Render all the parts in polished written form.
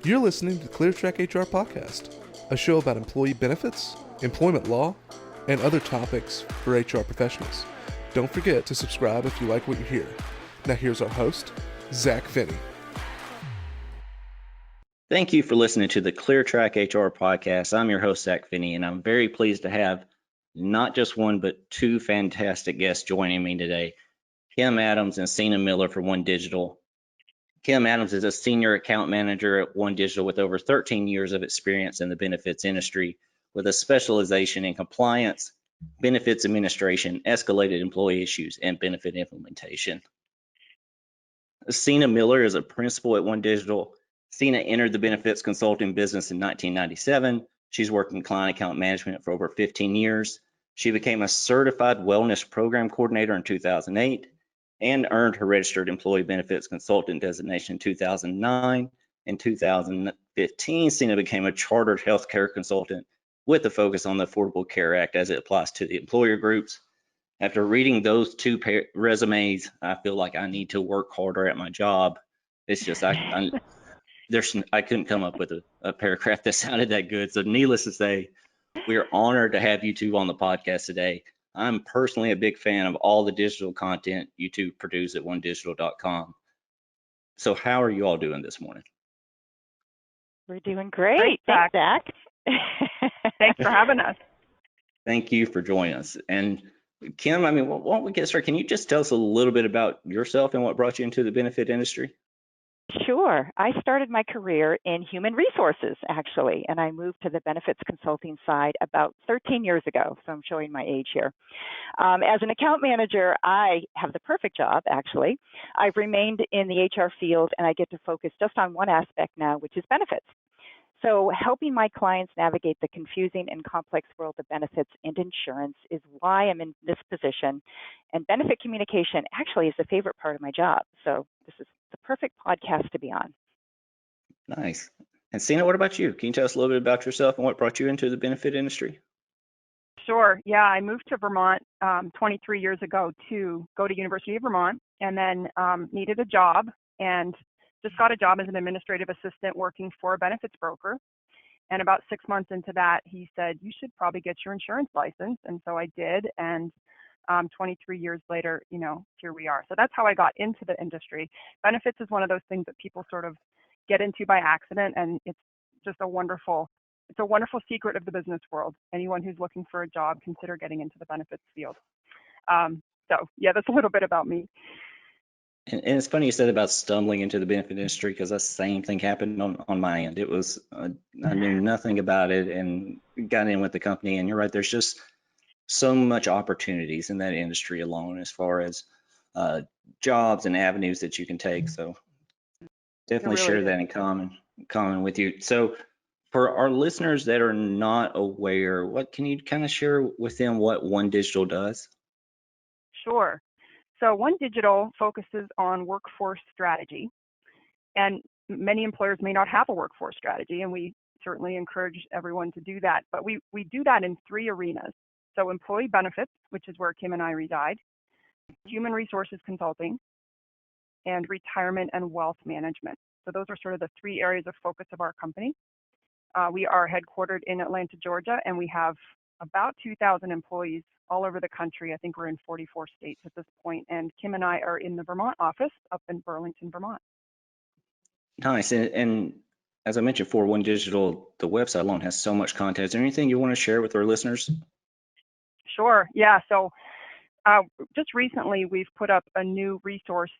You're listening to ClearTrack HR Podcast, a show about employee benefits, employment law, and other topics for HR professionals. Don't forget to subscribe if you like what you hear. Now here's our host, Zach Finney. Thank you for listening to the ClearTrack HR Podcast. I'm your host, Zach Finney, and I'm very pleased to have not just one, but two fantastic guests joining me today, Kim Adams and Cena Miller for One Digital. Kim Adams is a senior account manager at One Digital with over 13 years of experience in the benefits industry with a specialization in compliance, benefits administration, escalated employee issues, and benefit implementation. Cena Miller is a principal at One Digital. Cena entered the benefits consulting business in 1997. She's worked in client account management for over 15 years. She became a certified wellness program coordinator in 2008 and earned her registered employee benefits consultant designation in 2009. In 2015, Cena became a chartered healthcare consultant with a focus on the Affordable Care Act as it applies to the employer groups. After reading those two resumes, I feel like I need to work harder at my job. It's just I couldn't come up with a paragraph that sounded that good. So needless to say, we are honored to have you two on the podcast today. I'm personally a big fan of all the digital content you two produce at onedigital.com. So how are you all doing this morning? We're doing great. Thanks, Zach. Thanks for having us. Thank you for joining us. And Kim, why don't we get started? Can you just tell us a little bit about yourself and what brought you into the benefit industry? Sure. I started my career in human resources, actually, and I moved to the benefits consulting side about 13 years ago, so I'm showing my age here. As an account manager, I have the perfect job, actually. I've remained in the HR field, and I get to focus just on one aspect now, which is benefits. So helping my clients navigate the confusing and complex world of benefits and insurance is why I'm in this position. And benefit communication actually is the favorite part of my job. So this is the perfect podcast to be on. Nice. And Cena, what about you? Can you tell us a little bit about yourself and what brought you into the benefit industry? Sure. Yeah, I moved to Vermont 23 years ago to go to University of Vermont, and then needed a job and just got a job as an administrative assistant working for a benefits broker. And about 6 months into that, he said, you should probably get your insurance license. And so I did. And 23 years later, here we are. So that's how I got into the industry. Benefits is one of those things that people sort of get into by accident. And it's just a wonderful secret of the business world. Anyone who's looking for a job, consider getting into the benefits field. So yeah, that's a little bit about me. And it's funny you said about stumbling into the benefit industry because that same thing happened on my end. It was, I knew nothing about it and got in with the company. And you're right, there's just so much opportunities in that industry alone as far as jobs and avenues that you can take. So definitely really share that in common with you. So for our listeners that are not aware, what can you kind of share with them what One Digital does? Sure. So One Digital focuses on workforce strategy, and many employers may not have a workforce strategy, and we certainly encourage everyone to do that. But we do that in three arenas. So employee benefits, which is where Kim and I reside, human resources consulting, and retirement and wealth management. So those are sort of the three areas of focus of our company. We are headquartered in Atlanta, Georgia, and we have about 2,000 employees all over the country. I think we're in 44 states at this point, and Kim and I are in the Vermont office up in Burlington, Vermont. Nice. And as I mentioned before, One Digital, the website alone has so much content. Is there anything you want to share with our listeners? Sure. Yeah. So just recently, we've put up a new resource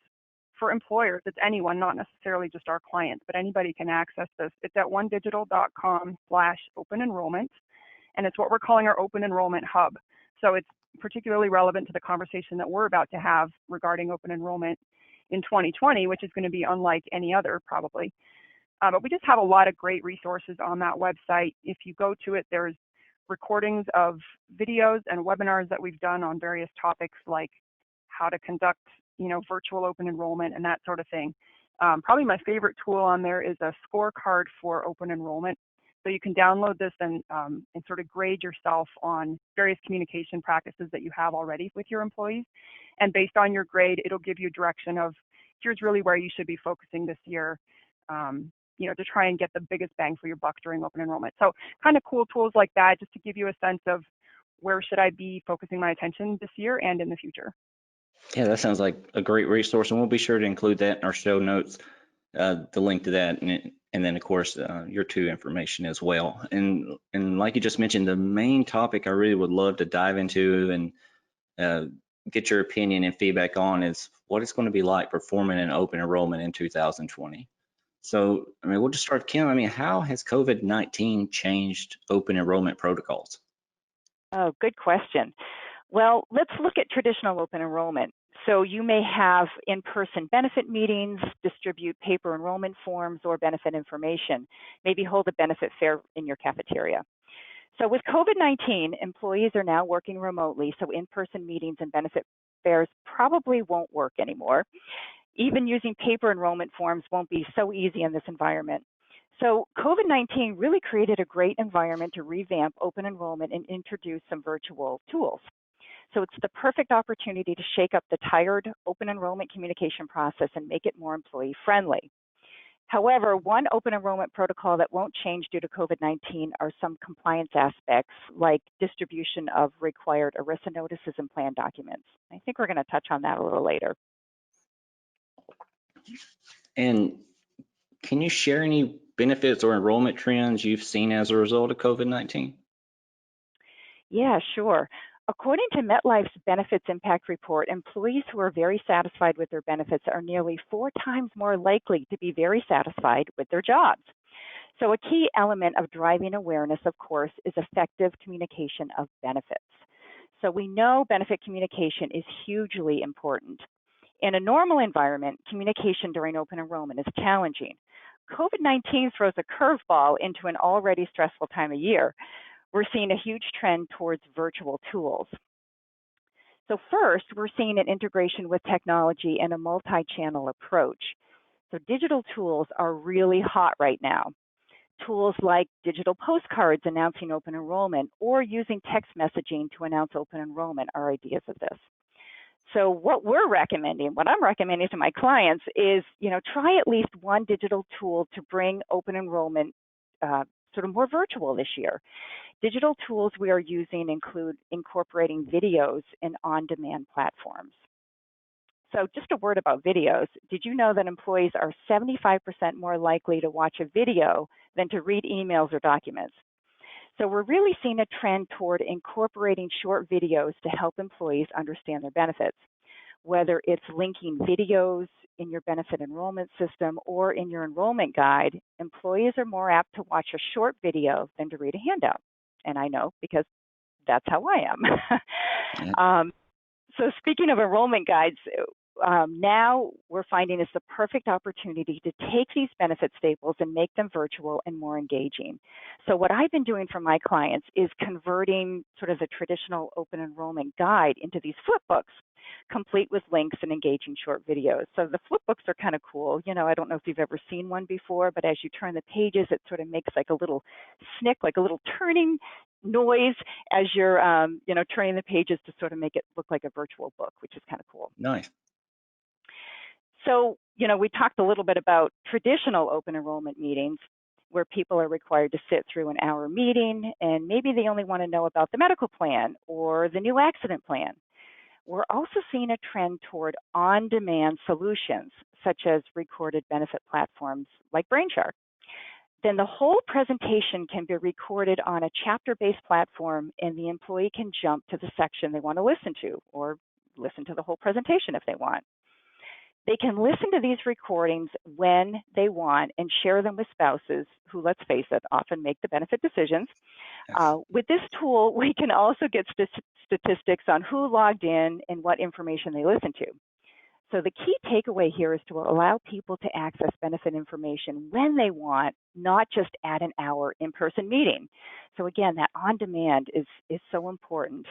for employers. It's anyone, not necessarily just our clients, but anybody can access this. It's at onedigital.com/open enrollment, and it's what we're calling our open enrollment hub. So it's particularly relevant to the conversation that we're about to have regarding open enrollment in 2020, which is going to be unlike any other probably. But we just have a lot of great resources on that website. If you go to it, there's recordings of videos and webinars that we've done on various topics like how to conduct, virtual open enrollment and that sort of thing. Probably my favorite tool on there is a scorecard for open enrollment. So you can download this and sort of grade yourself on various communication practices that you have already with your employees. And based on your grade, it'll give you direction of here's really where you should be focusing this year. to try and get the biggest bang for your buck during open enrollment. So kind of cool tools like that, just to give you a sense of where should I be focusing my attention this year and in the future. Yeah, that sounds like a great resource, and we'll be sure to include that in our show notes, the link to that, and then of course your two information as well. And like you just mentioned, the main topic I really would love to dive into and get your opinion and feedback on is what it's going to be like performing in open enrollment in 2020. So, I mean, we'll just start, Kim. I mean, how has COVID-19 changed open enrollment protocols? Oh, good question. Well, let's look at traditional open enrollment. So you may have in-person benefit meetings, distribute paper enrollment forms or benefit information, maybe hold a benefit fair in your cafeteria. So with COVID-19, employees are now working remotely, so in-person meetings and benefit fairs probably won't work anymore. Even using paper enrollment forms won't be so easy in this environment. So COVID-19 really created a great environment to revamp open enrollment and introduce some virtual tools. So it's the perfect opportunity to shake up the tired open enrollment communication process and make it more employee friendly. However, one open enrollment protocol that won't change due to COVID-19 are some compliance aspects like distribution of required ERISA notices and plan documents. I think we're going to touch on that a little later. And can you share any benefits or enrollment trends you've seen as a result of COVID-19? Yeah, sure. According to MetLife's Benefits Impact Report, employees who are very satisfied with their benefits are nearly 4 times more likely to be very satisfied with their jobs. So a key element of driving awareness, of course, is effective communication of benefits. So we know benefit communication is hugely important. In a normal environment, communication during open enrollment is challenging. COVID-19 throws a curveball into an already stressful time of year. We're seeing a huge trend towards virtual tools. So first, we're seeing an integration with technology and a multi-channel approach. So digital tools are really hot right now. Tools like digital postcards announcing open enrollment or using text messaging to announce open enrollment are ideas of this. So what I'm recommending to my clients is, try at least one digital tool to bring open enrollment sort of more virtual this year. Digital tools we are using include incorporating videos in on-demand platforms. So just a word about videos. Did you know that employees are 75% more likely to watch a video than to read emails or documents? So we're really seeing a trend toward incorporating short videos to help employees understand their benefits. Whether it's linking videos in your benefit enrollment system or in your enrollment guide, employees are more apt to watch a short video than to read a handout. And I know because that's how I am. So speaking of enrollment guides, now we're finding it's the perfect opportunity to take these benefit staples and make them virtual and more engaging. So what I've been doing for my clients is converting sort of the traditional open enrollment guide into these flip books, complete with links and engaging short videos. So the flip books are kind of cool. I don't know if you've ever seen one before, but as you turn the pages, it sort of makes like a little snick, like a little turning noise as you're, turning the pages to sort of make it look like a virtual book, which is kind of cool. Nice. So, we talked a little bit about traditional open enrollment meetings where people are required to sit through an hour meeting and maybe they only want to know about the medical plan or the new accident plan. We're also seeing a trend toward on-demand solutions, such as recorded benefit platforms like BrainShark. Then the whole presentation can be recorded on a chapter-based platform and the employee can jump to the section they want to listen to or listen to the whole presentation if they want. They can listen to these recordings when they want and share them with spouses who, let's face it, often make the benefit decisions. Yes. With this tool, we can also get statistics on who logged in and what information they listened to. So the key takeaway here is to allow people to access benefit information when they want, not just at an hour in-person meeting. So again, that on-demand is so important.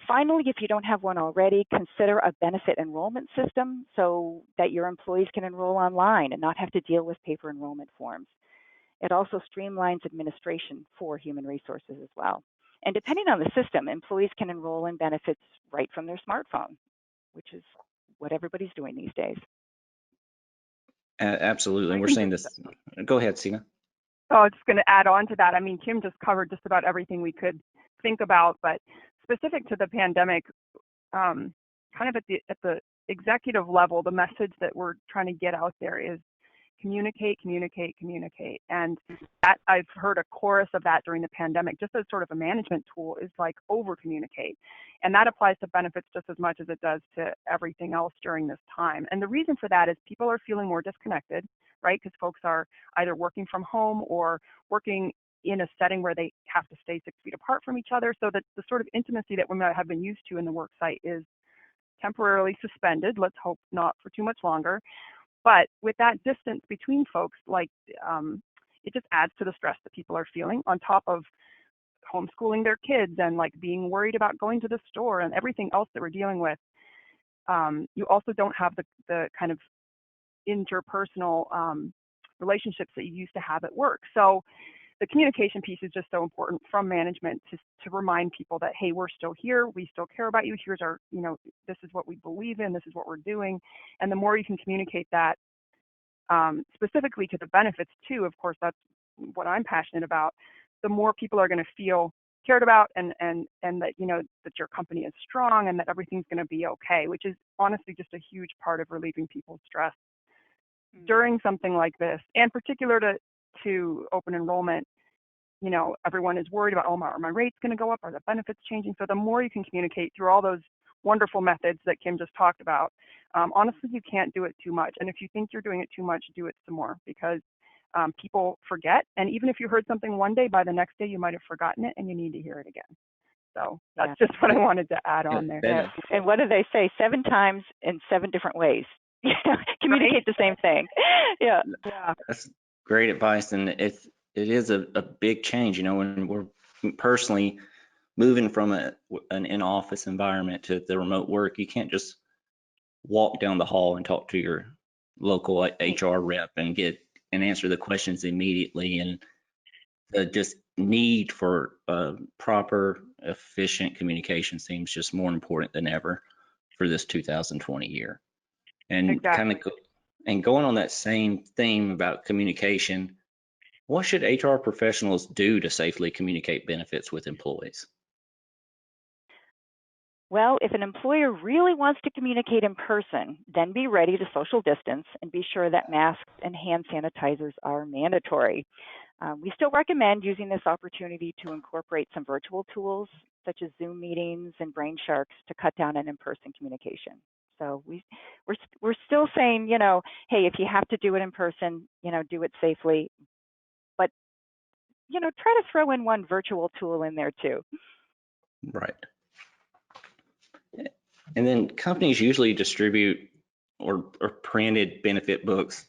Finally, if you don't have one already, consider a benefit enrollment system so that your employees can enroll online and not have to deal with paper enrollment forms. It also streamlines administration for human resources as well. And depending on the system, employees can enroll in benefits right from their smartphone, which is what everybody's doing these days. Absolutely. And I we're can seeing just, this. Go ahead, Sina. oh, I was just going to add on to that. I mean, Kim just covered just about everything we could think about, but specific to the pandemic, kind of at the executive level, the message that we're trying to get out there is communicate, communicate, communicate. And that I've heard a chorus of that during the pandemic, just as sort of a management tool, is like over communicate. And that applies to benefits just as much as it does to everything else during this time. And the reason for that is people are feeling more disconnected, right? Because folks are either working from home or working in a setting where they have to stay 6 feet apart from each other. So that the sort of intimacy that we might have been used to in the work site is temporarily suspended. Let's hope not for too much longer. But with that distance between folks, like it just adds to the stress that people are feeling on top of homeschooling their kids and like being worried about going to the store and everything else that we're dealing with. You also don't have the kind of interpersonal relationships that you used to have at work. So the communication piece is just so important from management to remind people that, hey, we're still here. We still care about you. Here's our, this is what we believe in. This is what we're doing. And the more you can communicate that specifically to the benefits too, of course, that's what I'm passionate about, the more people are going to feel cared about and that, that your company is strong and that everything's going to be okay, which is honestly just a huge part of relieving people's stress during something like this. And particular to open enrollment, everyone is worried about, are my rates going to go up? Are the benefits changing? So the more you can communicate through all those wonderful methods that Kim just talked about, honestly, you can't do it too much. And if you think you're doing it too much, do it some more, because people forget. And even if you heard something one day, by the next day, you might have forgotten it and you need to hear it again. So that's just what I wanted to add on there. Yeah. And what do they say? 7 times in 7 different ways. Communicate the same thing. Yeah. That's great advice. And it is a big change, when we're personally moving from an in-office environment to the remote work. You can't just walk down the hall and talk to your local HR rep and answer the questions immediately. And the just need for proper, efficient communication seems just more important than ever for this 2020 year. And exactly. And going on that same theme about communication, what should HR professionals do to safely communicate benefits with employees? Well, if an employer really wants to communicate in person, then be ready to social distance and be sure that masks and hand sanitizers are mandatory. We still recommend using this opportunity to incorporate some virtual tools such as Zoom meetings and brain sharks to cut down on in-person communication. So we're still saying, hey, if you have to do it in person, do it safely, but try to throw in one virtual tool in there too. Right. And then companies usually distribute or printed benefit books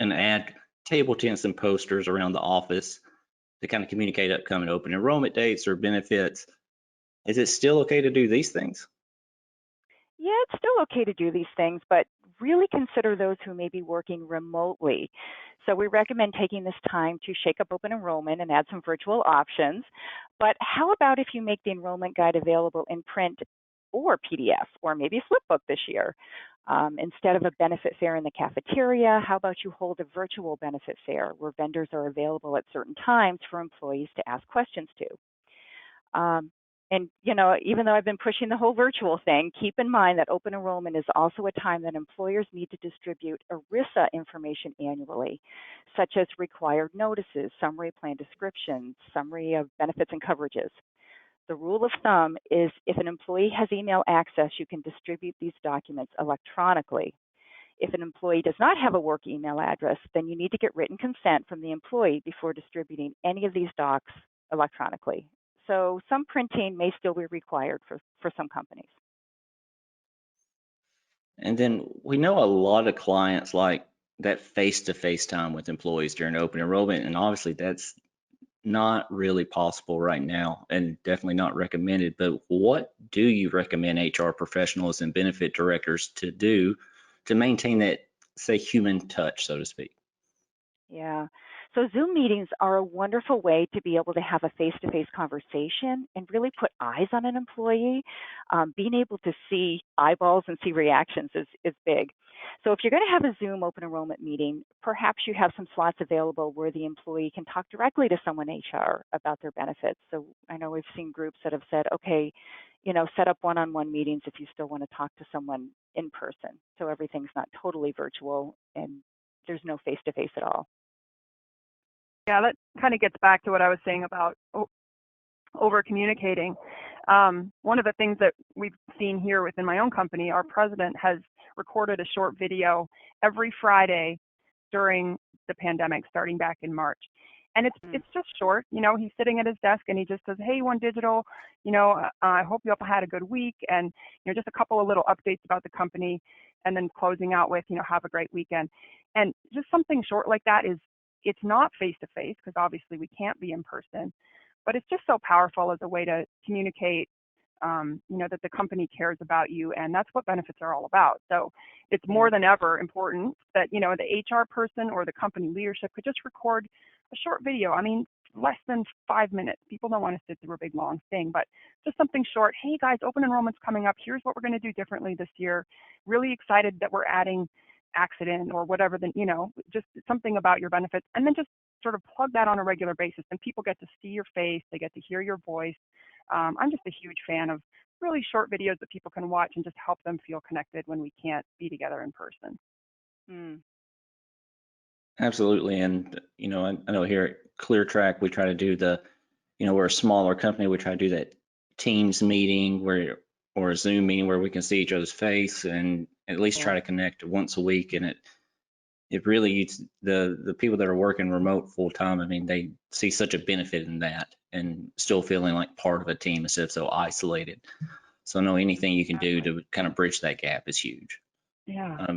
and add table tents and posters around the office to kind of communicate upcoming open enrollment dates or benefits. Is it still okay to do these things? Yeah, it's still okay to do these things, but really consider those who may be working remotely. So we recommend taking this time to shake up open enrollment and add some virtual options. But how about if you make the enrollment guide available in print or PDF or maybe flipbook this year? Instead of a benefit fair in the cafeteria, how about you hold a virtual benefit fair where vendors are available at certain times for employees to ask questions to? And, even though I've been pushing the whole virtual thing, keep in mind that open enrollment is also a time that employers need to distribute ERISA information annually, such as required notices, summary plan descriptions, summary of benefits and coverages. The rule of thumb is if an employee has email access, you can distribute these documents electronically. If an employee does not have a work email address, then you need to get written consent from the employee before distributing any of these docs electronically. So some printing may still be required for some companies. And then we know a lot of clients like that face-to-face time with employees during open enrollment, and obviously that's not really possible right now and definitely not recommended. But what do you recommend HR professionals and benefit directors to do to maintain that, say, human touch, so to speak? Yeah. So Zoom meetings are a wonderful way to be able to have a face-to-face conversation and really put eyes on an employee. Being able to see eyeballs and see reactions is big. So if you're going to have a Zoom open enrollment meeting, perhaps you have some slots available where the employee can talk directly to someone HR about their benefits. So I know we've seen groups that have said, okay, set up one-on-one meetings if you still want to talk to someone in person. So everything's not totally virtual and there's no face-to-face at all. Yeah, that kind of gets back to what I was saying about over communicating. One of the things that we've seen here within my own company, our president has recorded a short video every Friday during the pandemic, starting back in March. And it's just short. He's sitting at his desk and he just says, "Hey, One Digital, I hope you all had a good week," and just a couple of little updates about the company, and then closing out with, "Have a great weekend." And just something short like that it's not face to face because obviously we can't be in person, but it's just so powerful as a way to communicate, that the company cares about you, and that's what benefits are all about. So it's more than ever important that, the HR person or the company leadership could just record a short video. I mean, less than 5 minutes. People don't want to sit through a big long thing, but just something short. "Hey guys, open enrollment's coming up. Here's what we're going to do differently this year. Really excited that we're adding accident," or whatever, just something about your benefits, and then just sort of plug that on a regular basis, and people get to see your face, they get to hear your voice. I'm just a huge fan of really short videos that people can watch and just help them feel connected when we can't be together in person. Mm. Absolutely. And, I know here at ClearTrack, we try to do we're a smaller company. We try to do that Teams meeting or a Zoom meeting where we can see each other's face and at least try to connect once a week. And it really, it's the people that are working remote full time. I mean, they see such a benefit in that and still feeling like part of a team instead of so isolated. So I know anything you can do to kind of bridge that gap is huge. Yeah.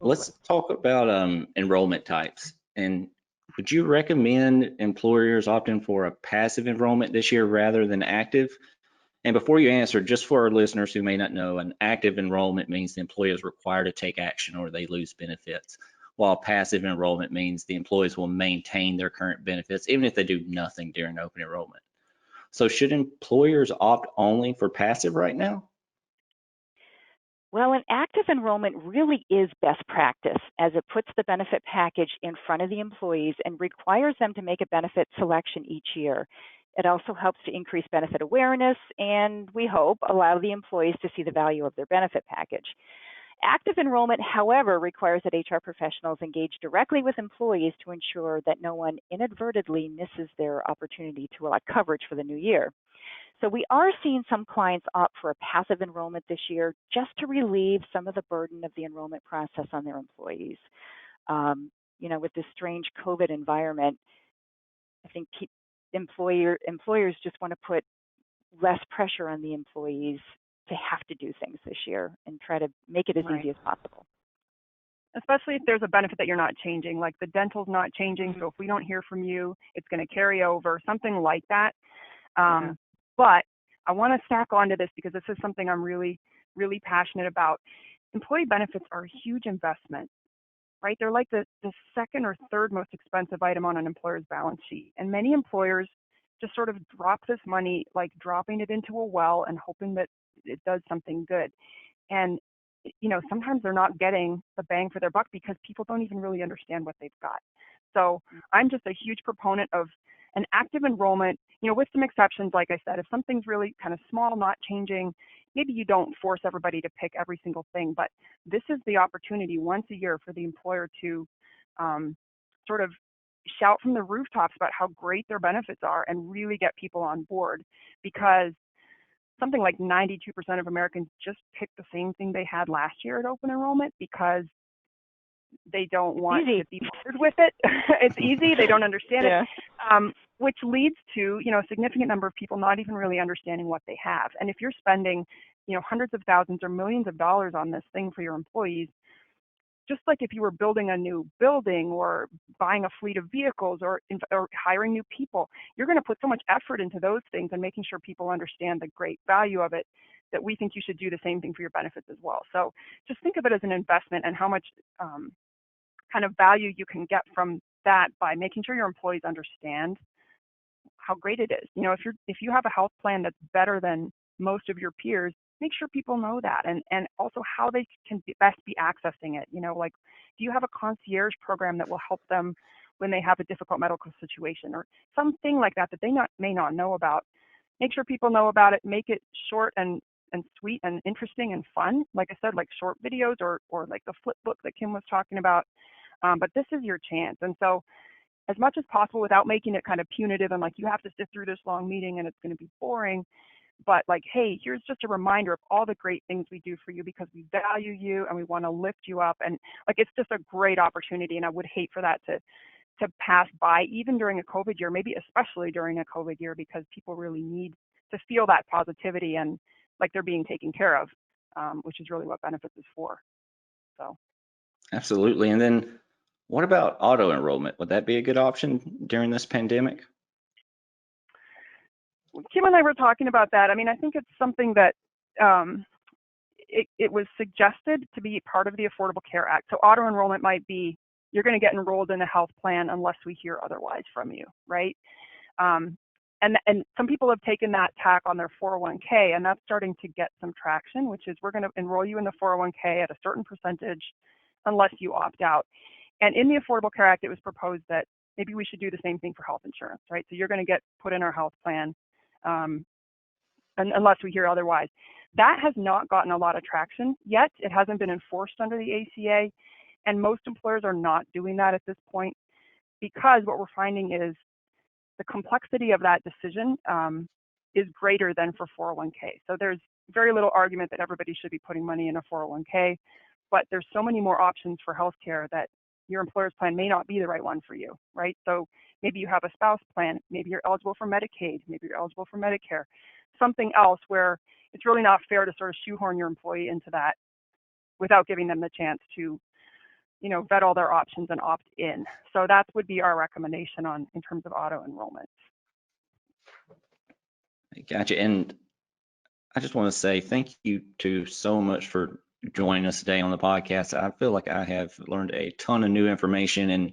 Let's talk about enrollment types. And would you recommend employers opting for a passive enrollment this year rather than active? And before you answer, just for our listeners who may not know, an active enrollment means the employee is required to take action or they lose benefits, while passive enrollment means the employees will maintain their current benefits even if they do nothing during open enrollment. So should employers opt only for passive right now? Well, an active enrollment really is best practice as it puts the benefit package in front of the employees and requires them to make a benefit selection each year. It also helps to increase benefit awareness and, we hope, allow the employees to see the value of their benefit package. Active enrollment, however, requires that HR professionals engage directly with employees to ensure that no one inadvertently misses their opportunity to elect coverage for the new year. So we are seeing some clients opt for a passive enrollment this year just to relieve some of the burden of the enrollment process on their employees. With this strange COVID environment, I think employers just want to put less pressure on the employees to have to do things this year and try to make it as Right. easy as possible. Especially if there's a benefit that you're not changing, like the dental's not changing. So if we don't hear from you, it's going to carry over, something like that. Yeah. But I want to stack onto this because this is something I'm really, really passionate about. Employee benefits are a huge investment, right? They're like the second or third most expensive item on an employer's balance sheet. And many employers just sort of drop this money, like dropping it into a well and hoping that it does something good. And, sometimes they're not getting the bang for their buck because people don't even really understand what they've got. So I'm just a huge proponent of an active enrollment, with some exceptions. Like I said, if something's really kind of small, not changing, maybe you don't force everybody to pick every single thing, but this is the opportunity once a year for the employer to sort of shout from the rooftops about how great their benefits are and really get people on board, because something like 92% of Americans just pick the same thing they had last year at open enrollment because they don't want to be bothered with it. It's easy. They don't understand it, which leads to, a significant number of people not even really understanding what they have. And if you're spending, hundreds of thousands or millions of dollars on this thing for your employees, just like if you were building a new building or buying a fleet of vehicles or hiring new people, you're going to put so much effort into those things and making sure people understand the great value of it, that we think you should do the same thing for your benefits as well. So just think of it as an investment and how much kind of value you can get from that by making sure your employees understand how great it is. You know, if you have a health plan that's better than most of your peers, make sure people know that, and also how they can best be accessing it. You know, like, do you have a concierge program that will help them when they have a difficult medical situation or something like that that they may not know about? Make sure people know about it. Make it short and sweet and interesting and fun. Like I said, like short videos or like the flip book that Kim was talking about. But this is your chance. And so as much as possible, without making it kind of punitive and like you have to sit through this long meeting and it's going to be boring, but like, hey, here's just a reminder of all the great things we do for you because we value you and we want to lift you up. And like, it's just a great opportunity. And I would hate for that to pass by, even during a COVID year, maybe especially during a COVID year, because people really need to feel that positivity and like they're being taken care of, which is really what benefits is for. So. Absolutely. And then what about auto enrollment? Would that be a good option during this pandemic? Kim and I were talking about that. I mean, I think it's something that it was suggested to be part of the Affordable Care Act. So auto enrollment might be, you're going to get enrolled in a health plan unless we hear otherwise from you, right? And some people have taken that tack on their 401k, and that's starting to get some traction, which is we're going to enroll you in the 401k at a certain percentage unless you opt out. And in the Affordable Care Act, it was proposed that maybe we should do the same thing for health insurance, right? So you're going to get put in our health plan unless we hear otherwise. That has not gotten a lot of traction yet. It hasn't been enforced under the ACA, and most employers are not doing that at this point because what we're finding is the complexity of that decision is greater than for 401k. So there's very little argument that everybody should be putting money in a 401k, but there's so many more options for healthcare that your employer's plan may not be the right one for you, right? So maybe you have a spouse plan, maybe you're eligible for Medicaid, maybe you're eligible for Medicare, something else where it's really not fair to sort of shoehorn your employee into that without giving them the chance to, you know, vet all their options and opt in. So that would be our recommendation in terms of auto enrollment. Gotcha. And I just want to say thank you so much for joining us today on the podcast. I feel like I have learned a ton of new information, and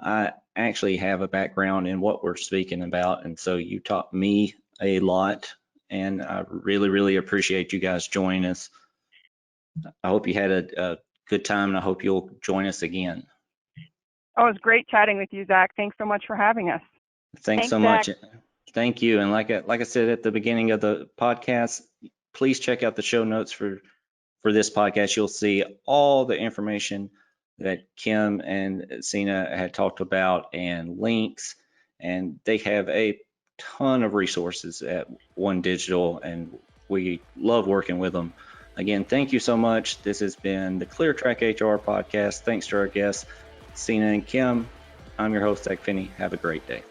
I actually have a background in what we're speaking about. And so you taught me a lot, and I really, really appreciate you guys joining us. I hope you had a good time, and I hope you'll join us again. Oh, it was great chatting with you, Zach. Thanks so much for having us. Thanks so much. Thank you. And like I said at the beginning of the podcast, please check out the show notes for this podcast. You'll see all the information that Kim and Sina had talked about and links, and they have a ton of resources at One Digital, and we love working with them. Again, thank you so much. This has been the ClearTrack HR podcast. Thanks to our guests, Sina and Kim. I'm your host, Zach Finney. Have a great day.